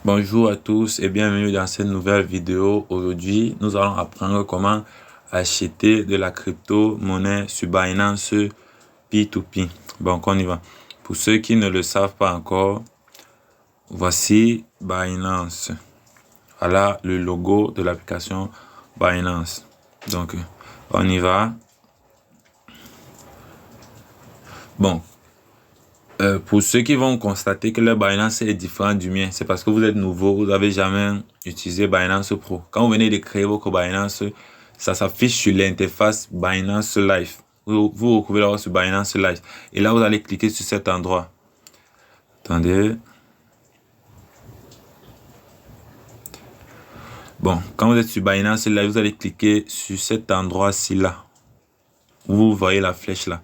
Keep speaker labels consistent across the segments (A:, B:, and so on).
A: Bonjour à tous et bienvenue dans cette nouvelle vidéo. Aujourd'hui, nous allons apprendre comment acheter de la crypto-monnaie sur Binance P2P. Bon, on y va. Pour ceux qui ne le savent pas encore, voici Binance. Voilà le logo de l'application Binance. Donc, on y va. Bon. Pour ceux qui vont constater que le Binance est différent du mien, c'est parce que vous êtes nouveau, vous n'avez jamais utilisé Binance Pro. Quand vous venez de créer votre Binance, ça s'affiche sur l'interface Binance Live. Vous pouvez l'avoir sur Binance Live. Et là, vous allez cliquer sur cet endroit. Attendez. Bon, quand vous êtes sur Binance Live, vous allez cliquer sur cet endroit-ci là. Vous voyez la flèche là.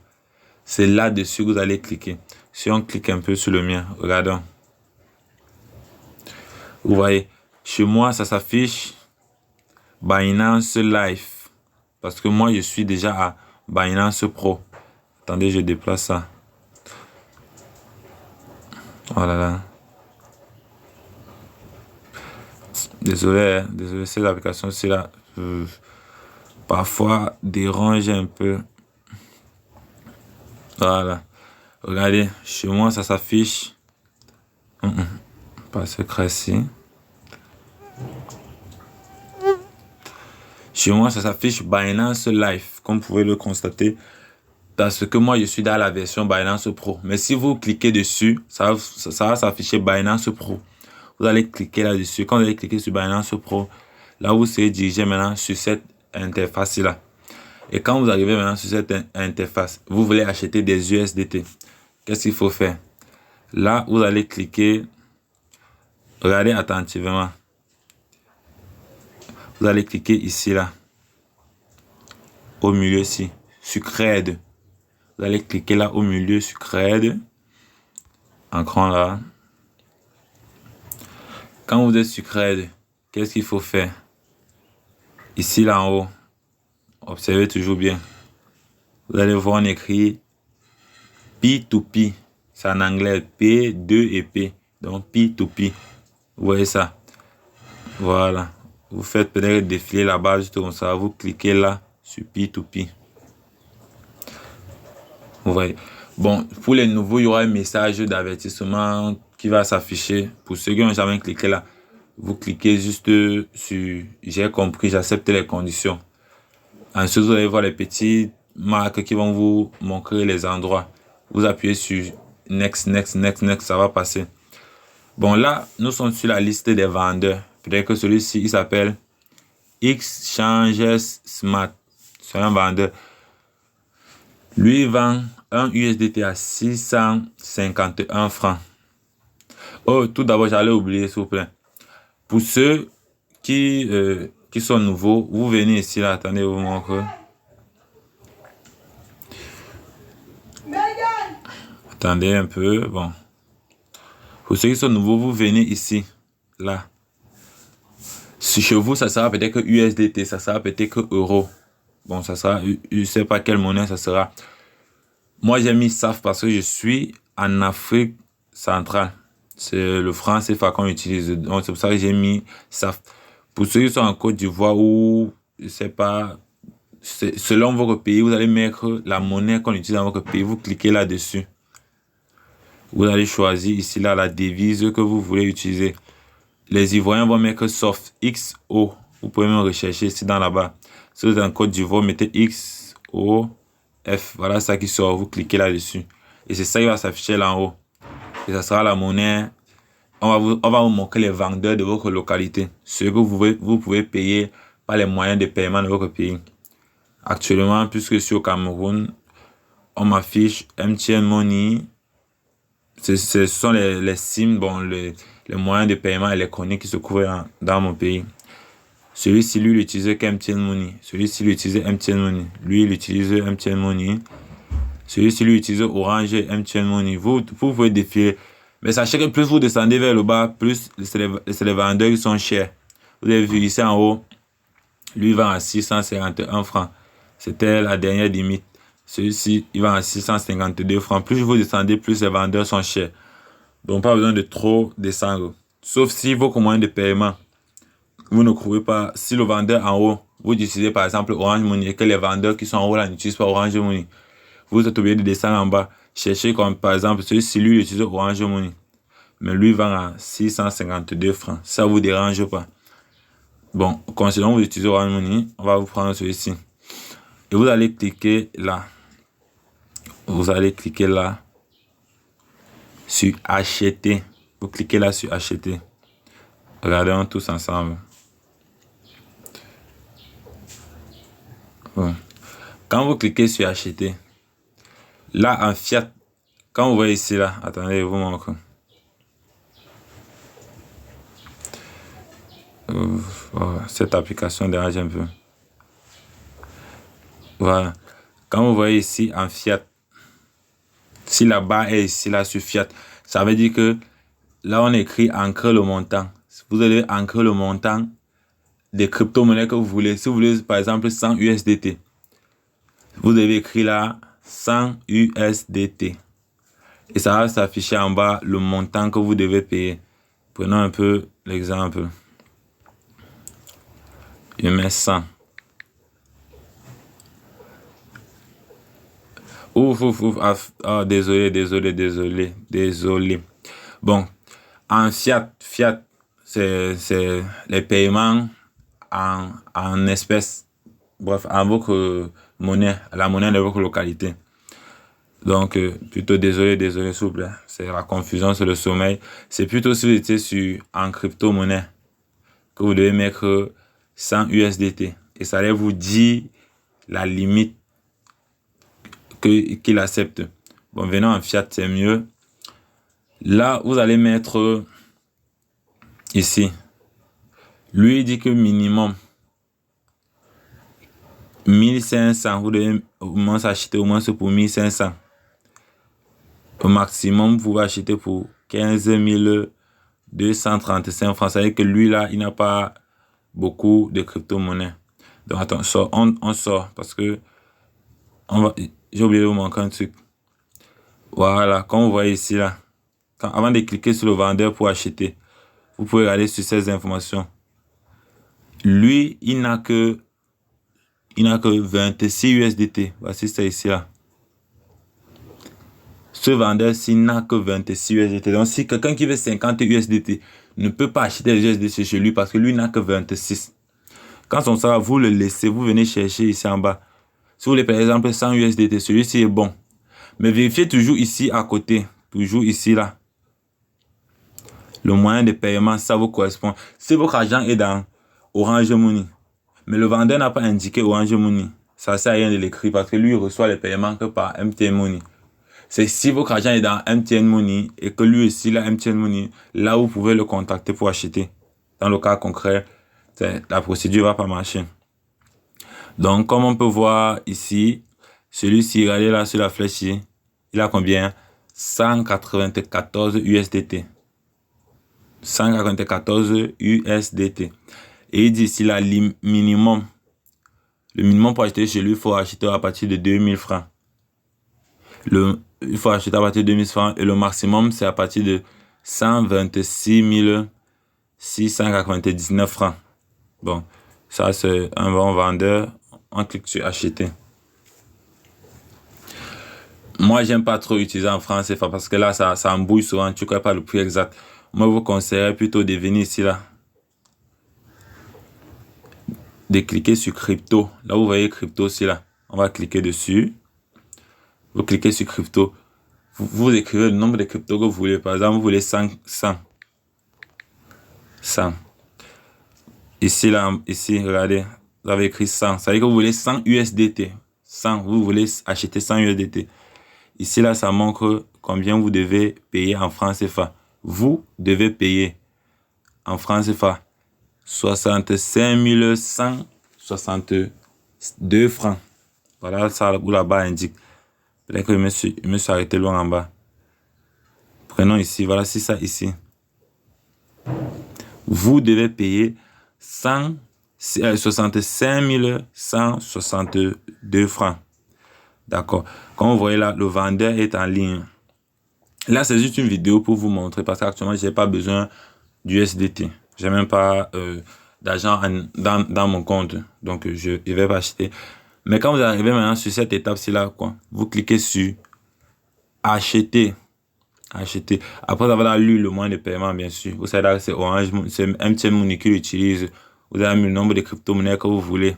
A: C'est là-dessus que vous allez cliquer. Si on clique un peu sur le mien, regardons. Vous voyez, chez moi, ça s'affiche Binance Live. Parce que moi, je suis déjà à Binance Pro. Attendez, je déplace ça. Oh là là. Désolé, désolé, cette application-ci là, parfois dérange un peu. Voilà. Regardez, chez moi, ça s'affiche. Pas secret ici. Chez moi, ça s'affiche Binance Live, comme vous pouvez le constater. Parce que moi, je suis dans la version Binance Pro. Mais si vous cliquez dessus, ça va s'afficher Binance Pro. Vous allez cliquer là-dessus. Quand vous allez cliquer sur Binance Pro, là, vous serez dirigé maintenant sur cette interface-là. Et quand vous arrivez maintenant sur cette interface, vous voulez acheter des USDT. Qu'est-ce qu'il faut faire? Là, vous allez cliquer. Regardez attentivement. Vous allez cliquer ici, là. Au milieu ici. Sur Cred. Vous allez cliquer là au milieu sur Cred. En grand là. Quand vous êtes sur Cred, qu'est-ce qu'il faut faire? Ici là en haut. Observez toujours bien. Vous allez voir on écrit P2P. C'est en anglais P, 2 et P. Donc P2P. Vous voyez ça? Voilà. Vous faites peut-être défiler la barre juste comme ça. Vous cliquez là sur P2P. Vous voyez. Bon, pour les nouveaux, il y aura un message d'avertissement qui va s'afficher. Pour ceux qui n'ont jamais cliqué là, vous cliquez juste sur j'ai compris, j'accepte les conditions. Ensuite, vous allez voir les petites marques qui vont vous montrer les endroits. Vous appuyez sur Next, Next, Next, Next, ça va passer. Bon, là, nous sommes sur la liste des vendeurs. Peut-être que celui-ci, il s'appelle Exchanges Smart. C'est un vendeur. Lui, il vend un USDT à 651 francs. Oh, tout d'abord, j'allais oublier, s'il vous plaît. Pour ceux qui sont nouveaux, vous venez ici, là, attendez, vous montre. Attendez un peu, bon. Pour ceux qui sont nouveaux, vous venez ici, là. Si chez vous, ça sera peut-être que USDT, ça sera peut-être que euro. Bon, ça sera, je ne sais pas quelle monnaie ça sera. Moi, j'ai mis SAF parce que je suis en Afrique centrale. C'est le franc CFA qu'on utilise. Donc, c'est pour ça que j'ai mis SAF. Pour ceux qui sont en Côte d'Ivoire ou, je ne sais pas, selon votre pays, vous allez mettre la monnaie qu'on utilise dans votre pays. Vous cliquez là-dessus. Vous allez choisir ici, là, la devise que vous voulez utiliser. Les Ivoiriens vont mettre SOF, XO. Vous pouvez même rechercher ici dans la barre. Si vous êtes en Côte d'Ivoire, mettez XO. F, voilà ça qui sort, vous cliquez là-dessus. Et c'est ça qui va s'afficher là en haut. Et ça sera la monnaie. On va vous montrer les vendeurs de votre localité. Ce que vous pouvez payer par les moyens de paiement de votre pays. Actuellement, puisque je suis au Cameroun, on m'affiche MTN Money. Ce sont les SIM, bon, les moyens de paiement électroniques qui se couvrent dans mon pays. Celui-ci, lui, il utilisait MTN Money. Celui-ci, lui, utilisait MTN Money. Lui, il utilisait MTN Money. Celui-ci, lui, utilisait Orange et MTN Money. Vous pouvez défiler. Mais sachez que plus vous descendez vers le bas, plus c'est les vendeurs qui sont chers. Vous avez vu ici en haut, lui, il vend à 651 francs. C'était la dernière limite. Celui-ci, il vend à 652 francs. Plus vous descendez, plus les vendeurs sont chers. Donc, pas besoin de trop descendre. Sauf si vos moyens de paiement, vous ne trouvez pas, si le vendeur en haut, vous utilisez par exemple Orange Money et que les vendeurs qui sont en haut là n'utilisent pas Orange Money, vous êtes obligé de descendre en bas, chercher comme par exemple celui-ci, lui il utilise Orange Money, mais lui vend à 652 francs, ça vous dérange pas. Bon, considérons que vous utilisez Orange Money, on va vous prendre celui-ci. Et vous allez cliquer là. Vous allez cliquer là sur acheter. Vous cliquez là sur acheter. Regardons tous ensemble. Bon. Quand vous cliquez sur acheter, là en fiat, quand vous voyez ici là, attendez, je vous montre. Cette application dérange un peu. Voilà. Quand vous voyez ici en fiat, si la barre est ici là sur fiat, ça veut dire que là on écrit ancrer le montant. Vous devez ancrer le montant des crypto-monnaies que vous voulez. Si vous voulez par exemple 100 USDT, vous devez écrire là 100 USDT. Et ça va s'afficher en bas le montant que vous devez payer. Prenons un peu l'exemple. Je mets 100. Ah, désolé. Bon, en fiat, c'est les paiements en espèces. Bref, en votre monnaie, la monnaie de votre localité. Donc, plutôt désolé, s'il vous plaît. C'est la confusion, c'est le sommeil. C'est plutôt si vous étiez en crypto-monnaie que vous devez mettre 100 USDT. Et ça allait vous dire la limite qu'il accepte. Bon, venons en fiat, c'est mieux. Là, vous allez mettre ici. Lui, il dit que minimum 1500. Vous devez au moins acheter au moins pour 1500. Au maximum, vous pouvez acheter pour 15 235 francs. Ça veut dire que lui, là, il n'a pas beaucoup de crypto-monnaies. Donc, attends, on sort parce que j'ai oublié de vous montrer un truc. Voilà, comme vous voyez ici, là, avant de cliquer sur le vendeur pour acheter, vous pouvez regarder sur ces informations. Lui, il n'a que 26 USDT. Voici ça ici, là. Ce vendeur-ci n'a que 26 USDT. Donc, si quelqu'un qui veut 50 USDT ne peut pas acheter les USDT chez lui parce que lui n'a que 26. Quand on sort, vous le laissez, vous venez chercher ici en bas. Si vous voulez par exemple 100 USDT, celui-ci est bon. Mais vérifiez toujours ici à côté. Toujours ici là. Le moyen de paiement, ça vous correspond. Si votre argent est dans Orange Money, mais le vendeur n'a pas indiqué Orange Money, ça ne sert à rien de l'écrire parce que lui il reçoit les paiements que par MTN Money. C'est si votre argent est dans MTN Money et que lui aussi là MTN Money, là vous pouvez le contacter pour acheter. Dans le cas concret, la procédure ne va pas marcher. Donc, comme on peut voir ici, celui-ci, regardez là sur la flèche ici, il a combien? 194 USDT. 194 USDT. Et il dit ici là, minimum. Le minimum pour acheter chez lui, il faut acheter à partir de 2000 francs. Il faut acheter à partir de 2000 francs. Et le maximum, c'est à partir de 126 699 francs. Bon, ça c'est un bon vendeur. On clique sur acheter. Moi, j'aime pas trop utiliser en France CFA parce que là, ça embrouille souvent. Tu ne connais pas le prix exact. Moi, je vous conseillerais plutôt de venir ici, là. De cliquer sur crypto. Là, vous voyez crypto ici, là. On va cliquer dessus. Vous cliquez sur crypto. Vous écrivez le nombre de cryptos que vous voulez. Par exemple, vous voulez 100. Ici, là, ici, regardez. Vous avez écrit 100. Ça veut dire que vous voulez 100 USDT. 100. Vous voulez acheter 100 USDT. Ici, là, ça montre combien vous devez payer en francs CFA. Vous devez payer en francs CFA 65 162 francs. Voilà ça où là-bas indique. Peut-être que je me suis arrêté loin en bas. Prenons ici. Voilà, c'est ça ici. Vous devez payer 65 162 francs. D'accord. Comme vous voyez là, le vendeur est en ligne. Là, c'est juste une vidéo pour vous montrer parce qu'actuellement, je n'ai pas besoin d'USDT. J'ai même pas d'argent dans mon compte. Donc, je ne vais pas acheter. Mais quand vous arrivez maintenant sur cette étape-ci là, quoi, vous cliquez sur acheter. Acheter. Après avoir lu le moyen de paiement, bien sûr. Vous savez, là, c'est Orange, c'est MTN Money qui l'utilise. Vous avez mis le nombre de crypto-monnaies que vous voulez.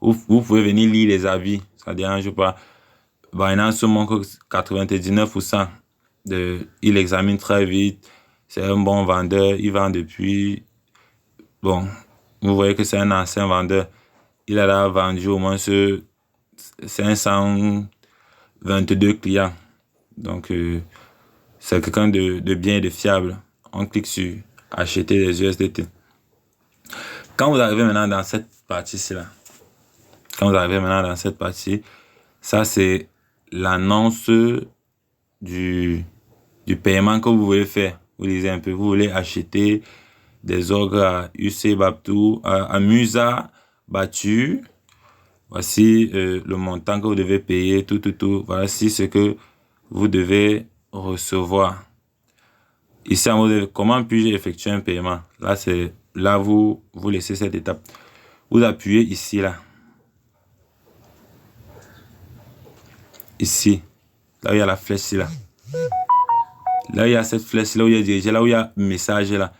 A: Vous pouvez venir lire les avis. Ça ne dérange pas. Binance manque 99%. Il examine très vite. C'est un bon vendeur. Il vend depuis. Bon, vous voyez que c'est un ancien vendeur. Il a là vendu au moins 522 clients. Donc, c'est quelqu'un de bien et de fiable. On clique sur acheter des USDT. Quand vous arrivez maintenant dans cette partie-ci là, ça c'est l'annonce du paiement que vous voulez faire. Vous lisez un peu, vous voulez acheter des orgues à UC Baptou, à Musa Batu. Voici le montant que vous devez payer, tout. Voici ce que vous devez recevoir. Ici, en mode, comment puis-je effectuer un paiement? Là, vous laissez cette étape. Vous appuyez ici, là. Ici. Là où il y a la flèche, ici, là. Là, il y a cette flèche, là où il y a dirigé, là où il y a message, là.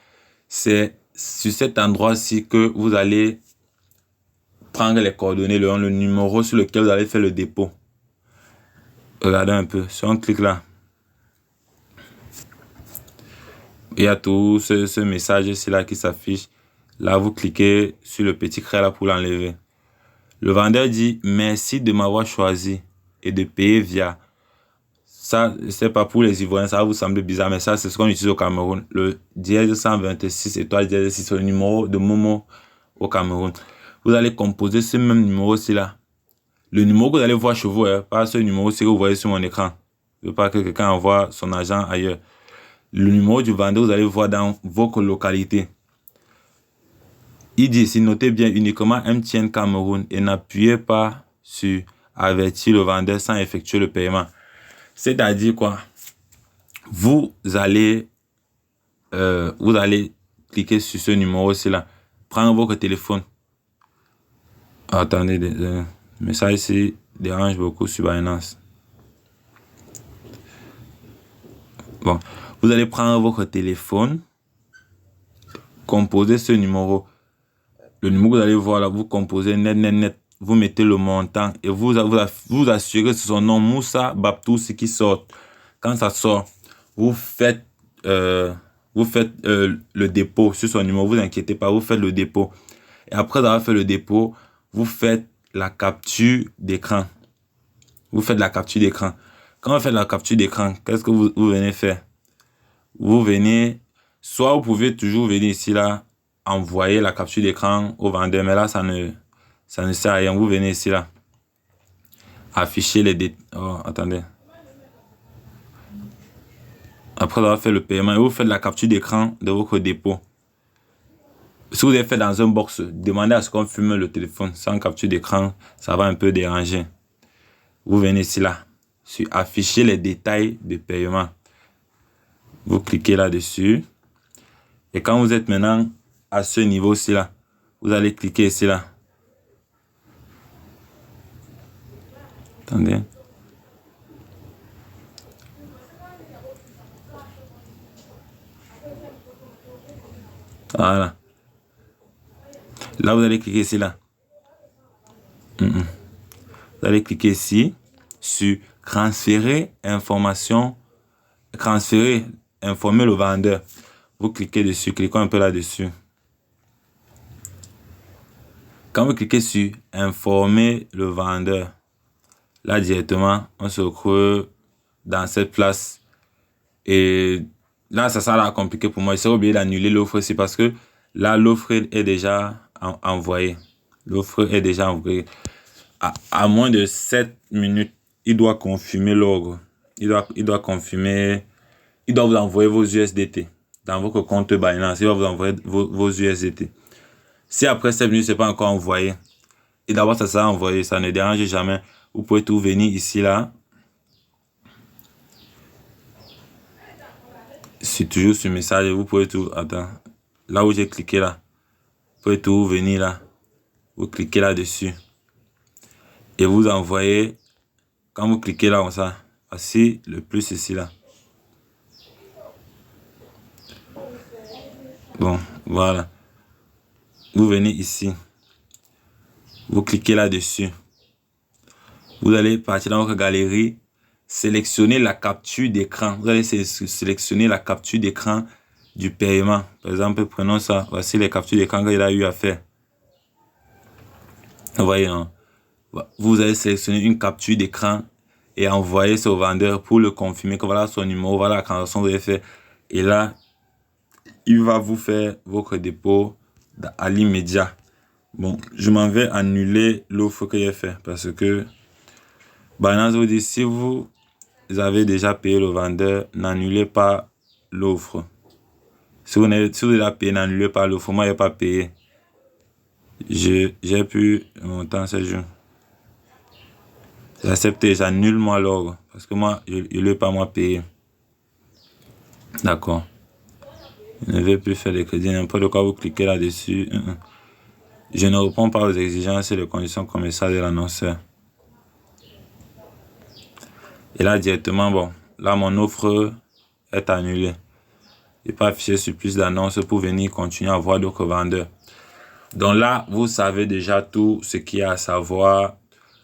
A: C'est sur cet endroit-ci que vous allez prendre les coordonnées, le numéro sur lequel vous allez faire le dépôt. Regardez un peu. Si on clique là, il y a tout ce message-ci là qui s'affiche. Là, vous cliquez sur le petit crayon là pour l'enlever. Le vendeur dit merci de m'avoir choisi et de payer via. Ça, c'est pas pour les Ivoiriens, ça va vous sembler bizarre, mais ça, c'est ce qu'on utilise au Cameroun. Le dièse 126 étoile dièse 6, c'est le numéro de Momo au Cameroun. Vous allez composer ce même numéro-ci là. Le numéro que vous allez voir chez vous, pas ce numéro-ci que vous voyez sur mon écran. Je ne veux pas que quelqu'un envoie son argent ailleurs. Le numéro du vendeur, vous allez voir dans vos localités. Il dit ici, notez bien uniquement MTN Cameroun et n'appuyez pas sur avertir le vendeur sans effectuer le paiement. C'est-à-dire quoi? Vous allez cliquer sur ce numéro-ci là. Prendre votre téléphone. Attendez, le message ici dérange beaucoup sur Binance. Bon, vous allez prendre votre téléphone, composer ce numéro. Le numéro que vous allez voir là, vous composez net. Vous mettez le montant et vous assurez que c'est son nom Moussa Baptou, ce qui sort. Quand ça sort, vous faites le dépôt sur son numéro. Vous inquiétez pas, vous faites le dépôt. Et après avoir fait le dépôt, vous faites la capture d'écran. Vous faites la capture d'écran. Quand vous faites la capture d'écran, qu'est-ce que vous venez faire? Vous venez, soit vous pouvez toujours venir ici là, envoyer la capture d'écran au vendeur, mais là ça ne sert à rien. Vous venez ici là, afficher les détails. Oh, attendez. Après avoir fait le paiement, vous faites la capture d'écran de votre dépôt. Si vous avez fait dans un box, demandez à ce qu'on fume le téléphone. Sans capture d'écran, ça va un peu déranger. Vous venez ici là, sur afficher les détails de paiement. Vous cliquez là-dessus. Et quand vous êtes maintenant à ce niveau-ci là, vous allez cliquer ici là. Attendez. Voilà. Là, vous allez cliquer ici là. Vous allez cliquer ici sur transférer information. Informer le vendeur. Vous cliquez dessus, cliquez un peu là-dessus. Quand vous cliquez sur informer le vendeur, là directement, on se retrouve dans cette place. Et là, ça sera compliqué pour moi. J'ai oublié d'annuler l'offre ici parce que là, l'offre est déjà envoyée. L'offre est déjà envoyée. À moins de 7 minutes, il doit confirmer l'ordre. Il doit confirmer. Il doit vous envoyer vos USDT dans votre compte Binance. Il va vous envoyer vos USDT. Si après 7 minutes, ce n'est pas encore envoyé, et d'abord ça sera envoyé, ça ne dérange jamais. Vous pouvez tout venir ici là. C'est toujours sur message. Vous pouvez tout... Attends. Là où j'ai cliqué là. Vous pouvez tout venir là. Vous cliquez là-dessus. Et vous envoyez... Quand vous cliquez là comme ça. Voici le plus ici là. Bon, voilà. Vous venez ici. Vous cliquez là-dessus. Vous allez partir dans votre galerie. Sélectionner la capture d'écran. Vous allez sélectionner la capture d'écran du paiement. Par exemple, prenons ça. Voici les captures d'écran qu'il a eu à faire. Vous voyez, non? Vous allez sélectionner une capture d'écran et envoyer ça au vendeur pour le confirmer que voilà son numéro, voilà la transaction que vous avez fait. Et là, il va vous faire votre dépôt à l'immédiat. Bon, je m'en vais annuler l'offre que j'ai fait parce que Binance vous dit si vous avez déjà payé le vendeur, n'annulez pas l'offre. Si vous avez déjà payé, n'annulez pas l'offre. Moi, je n'ai pas payé. J'ai pu monter ce jour. J'ai accepté, j'annule moi l'ordre parce que moi, je ne l'ai pas moi payé. D'accord. Je ne vais plus faire les crédits, n'importe quoi, vous cliquez là-dessus. Je ne réponds pas aux exigences et les conditions commerciales de l'annonceur. Et là, directement, bon, là, mon offre est annulée. Je n'ai pas affiché sur plus d'annonces pour venir continuer à voir d'autres vendeurs. Donc là, vous savez déjà tout ce qu'il y a à savoir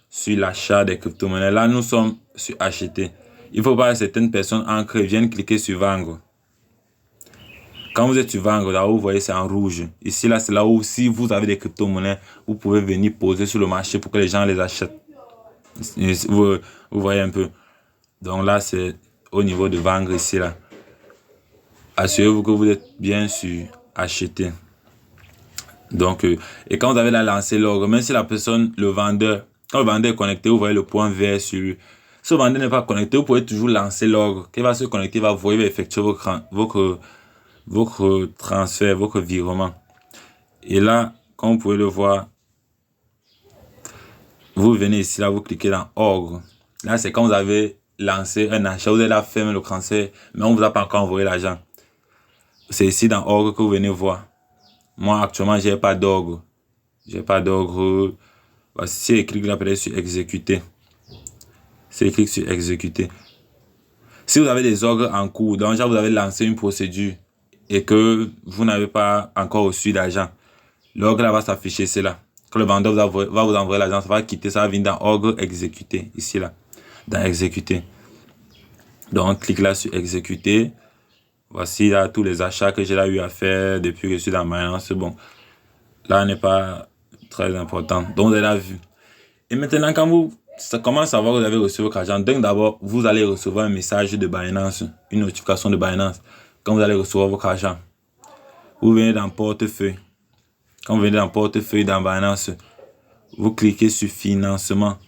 A: sur l'achat des crypto-monnaies. Là, nous sommes sur acheter. Il ne faut pas que certaines personnes ancrées viennent cliquer sur vendre. Quand vous êtes sur vendre, là où vous voyez c'est en rouge. Ici, là, c'est là où si vous avez des crypto-monnaies, vous pouvez venir poser sur le marché pour que les gens les achètent. Vous voyez un peu. Donc là, c'est au niveau de vendre ici, là. Assurez-vous que vous êtes bien sur acheter. Donc, et quand vous avez lancé l'ordre, même si la personne, le vendeur, quand le vendeur est connecté, vous voyez le point vert sur lui. Si le vendeur n'est pas connecté, vous pouvez toujours lancer l'ordre. Quand il va se connecter, il va voir, il va effectuer votre transfert, votre virement. Et là, comme vous pouvez le voir, vous venez ici, là, vous cliquez dans ordre. Là, c'est quand vous avez lancé un achat, vous avez là fait le transfert, mais on ne vous a pas encore envoyé l'argent. C'est ici dans ordre que vous venez voir. Moi, actuellement, je n'ai pas d'ordre. Je n'ai pas d'ordre. Si je clique là, peut-être sur exécuter. Si je clique sur exécuter. Si vous avez des ordres en cours, donc déjà vous avez lancé une procédure et que vous n'avez pas encore reçu d'argent, l'ordre là va s'afficher, c'est là. Quand le vendeur va vous envoyer l'argent, ça va quitter, ça va venir dans ordre exécuter, ici là, dans exécuter. Donc on clique là sur exécuter. Voici là tous les achats que j'ai là eu à faire depuis que je suis dans Binance. Bon, là n'est pas très important. Donc vous avez là vu. Et maintenant quand comment savoir que vous avez reçu votre argent? Donc d'abord, vous allez recevoir un message de Binance, une notification de Binance. Quand vous allez recevoir votre argent, vous venez dans portefeuille. Quand vous venez dans portefeuille dans Binance, vous cliquez sur financement.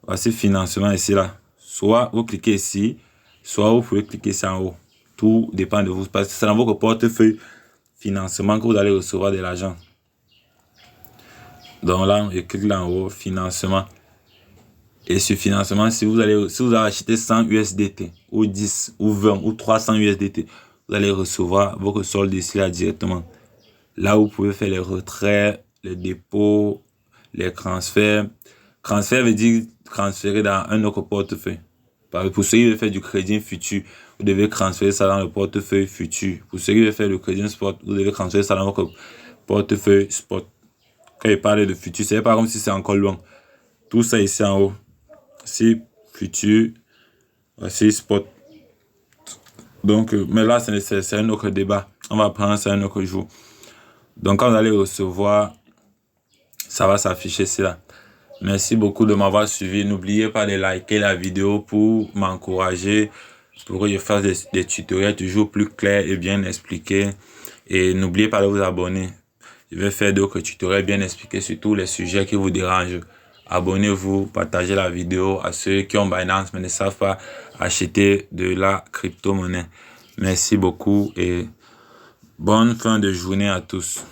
A: Voici financement ici là. Soit vous cliquez ici, soit vous pouvez cliquer ici en haut. Tout dépend de vous. Parce que c'est dans votre portefeuille financement que vous allez recevoir de l'argent. Donc là, je clique là en haut, financement. Et sur financement, si vous avez acheté 100 USDT, ou 10, ou 20, ou 300 USDT, vous allez recevoir votre solde ici là directement. Là, vous pouvez faire les retraits, les dépôts, les transferts. Transfert veut dire transférer dans un autre portefeuille. Pour ceux qui veulent faire du crédit futur, vous devez transférer ça dans le portefeuille futur. Pour ceux qui veulent faire le crédit spot, vous devez transférer ça dans votre portefeuille spot. Quand je parle de futur, c'est pas comme si c'est encore loin. Tout ça ici en haut. Ici, futur. Voici spot. Donc, mais là, c'est un autre débat. On va prendre ça un autre jour. Donc, quand vous allez recevoir, ça va s'afficher ici là. Merci beaucoup de m'avoir suivi. N'oubliez pas de liker la vidéo pour m'encourager, pour que je fasse des tutoriels toujours plus clairs et bien expliqués. Et n'oubliez pas de vous abonner. Je vais faire d'autres tutoriels bien expliqués sur tous les sujets qui vous dérangent. Abonnez-vous, partagez la vidéo à ceux qui ont Binance mais ne savent pas acheter de la crypto-monnaie. Merci beaucoup et bonne fin de journée à tous.